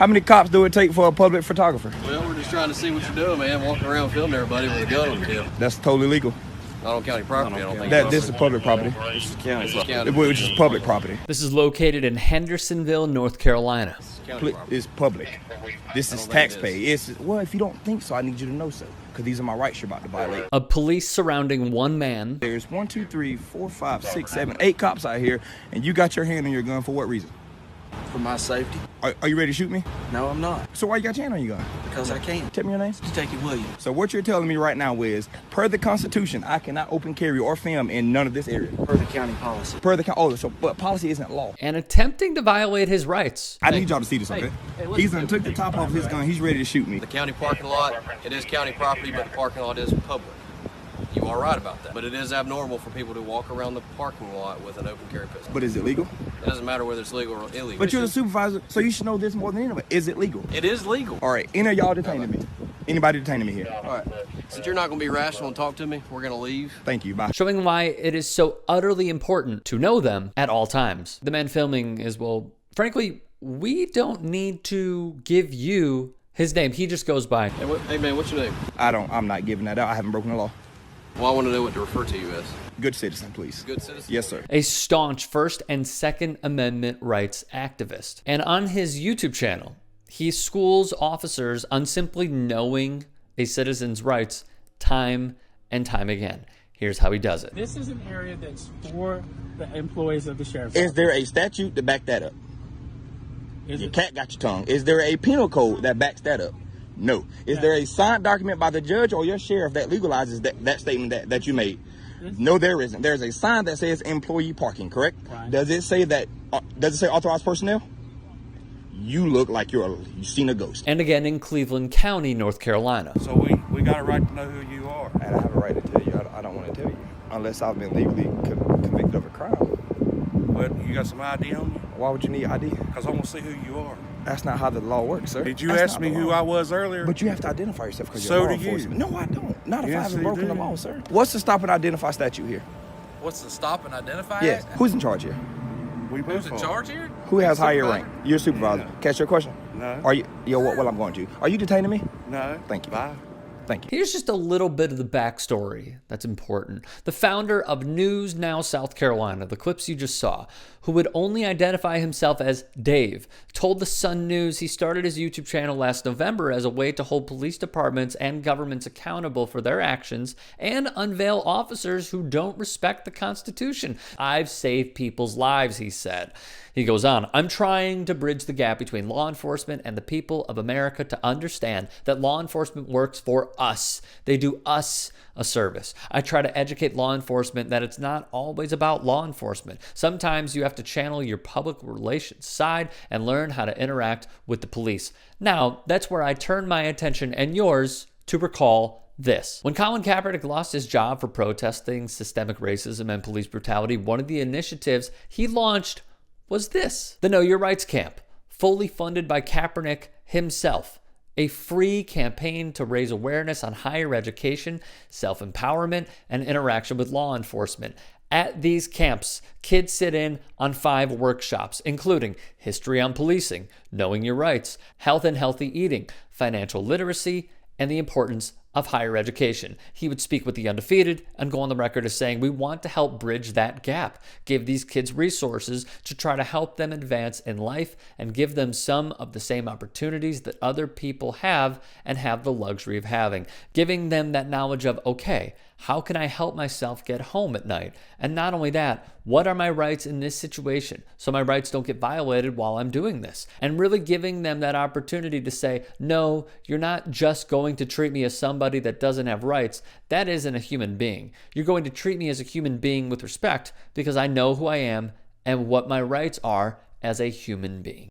How many cops do it take for a public photographer? Well, we're just trying to see what you're doing, man. Walking around filming everybody with a gun on the hip. That's totally legal. Not on county property, I don't think. This is public property. This is county. Which is public property. This is located in Hendersonville, North Carolina. It's public. This is taxpayer. Well, if you don't think so, I need you to know so. Because these are my rights you're about to violate. A police surrounding one man. There's 1, 2, 3, 4, 5, 6, 7, 8 cops out here, and you got your hand on your gun for what reason? For my safety. Are you ready to shoot me? No, I'm not. So why you got your hand on your gun? Because I can. Tell me your name. Detective Williams. So what you're telling me right now is, per the Constitution, I cannot open carry or film in none of this area. Per the county policy. Per the county. Oh, so but policy isn't law. And attempting to violate his rights. I need y'all to see this, okay? He's done took the top off his gun. He's ready to shoot me. The county parking lot, it is county property, but the parking lot is public. You are right about that. But it is abnormal for people to walk around the parking lot with an open carry pistol. But is it legal? It doesn't matter whether it's legal or illegal. But you're the supervisor, so you should know this more than anyone. Is it legal? It is legal. All right, any of y'all detaining me? Anybody detaining me here? All right. Since you're not going to be rational and talk to me, we're going to leave. Thank you, bye. Showing why it is so utterly important to know them at all times. The man filming is, well, frankly, we don't need to give you his name. He just goes by. Hey man, what's your name? I'm not giving that out. I haven't broken the law. Well, I want to know what to refer to you as. Good citizen, please. Good citizen? Yes, sir. A staunch First and Second Amendment rights activist. And on his YouTube channel, he schools officers on simply knowing a citizen's rights time and time again. Here's how he does it. This is an area that's for the employees of the sheriff's Is office. there a statute to back that up? Is Your it- cat got your tongue. Is there a penal code that backs that up? No. Is there a signed document by the judge or your sheriff that legalizes that statement that you made? No, there isn't. There's a sign that says employee parking, correct? Right. Does it say that? Does it say authorized personnel? You look like you've seen a ghost. And again in Cleveland County, North Carolina. So we got a right to know who you are. And I have a right to tell you. I don't want to tell you unless I've been legally convicted of a crime. But you got some ID on you? Why would you need ID? Because I want to see who you are. That's not how the law works, sir. Did you That's ask not me the who law. I was earlier? But you have to identify yourself because So you're law do you. enforcement. No, I don't. Not if I Yes, haven't you broken the do. law, sir. What's the stop and identify statute here? What's the stop and identify? Yes. Who's in charge here? We Who's both in are. charge here? Who has higher Supervisor? rank? You're a supervisor. Catch your question? No. Are you? Well, I'm going to. Are you detaining me? No. Thank you. Bye. Thank you. Here's just a little bit of the backstory that's important. The founder of News Now South Carolina, the clips you just saw, who would only identify himself as Dave, told the Sun News he started his YouTube channel last November as a way to hold police departments and governments accountable for their actions and unveil officers who don't respect the Constitution. I've saved people's lives, he said. He goes on, I'm trying to bridge the gap between law enforcement and the people of America to understand that law enforcement works for us. They do us a service. I try to educate law enforcement that it's not always about law enforcement. Sometimes you have to channel your public relations side and learn how to interact with the police. Now, that's where I turn my attention and yours to recall this. When Colin Kaepernick lost his job for protesting systemic racism and police brutality, one of the initiatives he launched was this, the Know Your Rights Camp, fully funded by Kaepernick himself. A free campaign to raise awareness on higher education, self-empowerment, and interaction with law enforcement. At these camps, kids sit in on 5 workshops, including history on policing, knowing your rights, health and healthy eating, financial literacy, and the importance of higher education. He would speak with the undefeated and go on the record as saying, we want to help bridge that gap, give these kids resources to try to help them advance in life and give them some of the same opportunities that other people have and have the luxury of having, giving them that knowledge of, okay, how can I help myself get home at night? And not only that, what are my rights in this situation so my rights don't get violated while I'm doing this? And really giving them that opportunity to say, no, you're not just going to treat me as somebody that doesn't have rights. That isn't a human being. You're going to treat me as a human being with respect because I know who I am and what my rights are as a human being.